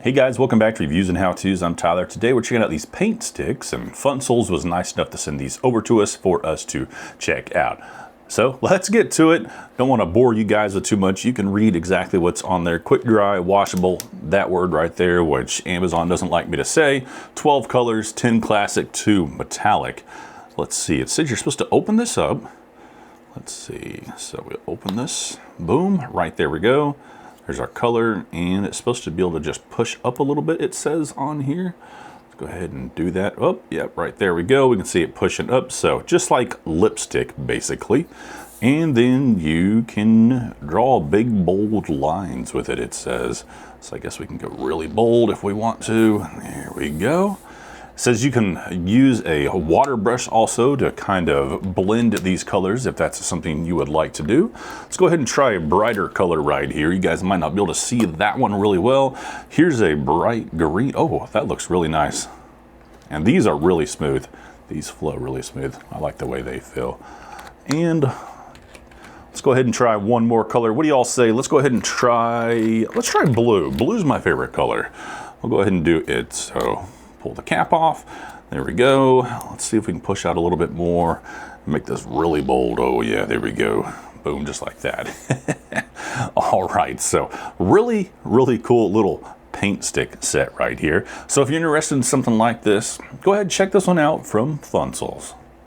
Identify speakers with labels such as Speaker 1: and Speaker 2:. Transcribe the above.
Speaker 1: Hey guys, welcome back to Reviews and How-Tos. I'm Tyler. Today we're checking out these paint sticks, and Funcils was nice enough to send these over to us for us to check out. So let's get to it. Don't want to bore you guys with too much. You can read exactly what's on there. Quick dry, washable, that word right there, which Amazon doesn't like me to say. 12 colors, 10 classic, 2 metallic. Let's see, it says you're supposed to open this up. Let's see, so we open this, boom, right there we go. There's our color, and it's supposed to be able to just push up a little bit, it says on here. Let's go ahead and do that. Oh, yep, right there we go. We can see it pushing up, so just like lipstick, basically. And then you can draw big, bold lines with it, it says. So I guess we can go really bold if we want to. There we go. It says you can use a water brush also to kind of blend these colors if that's something you would like to do. Let's go ahead and try a brighter color right here. You guys might not be able to see that one really well. Here's a bright green. Oh, that looks really nice. And these are really smooth. These flow really smooth. I like the way they feel. And let's go ahead and try one more color. What do y'all say? Let's go ahead and let's try blue. Blue's my favorite color. We'll go ahead and do it. So pull the cap off. There we go. Let's see if we can push out a little bit more. Make this really bold. Oh yeah, there we go. Boom, just like that. All right, so really, really cool little paint stick set right here. So if you're interested in something like this, go ahead and check this one out from Funcils.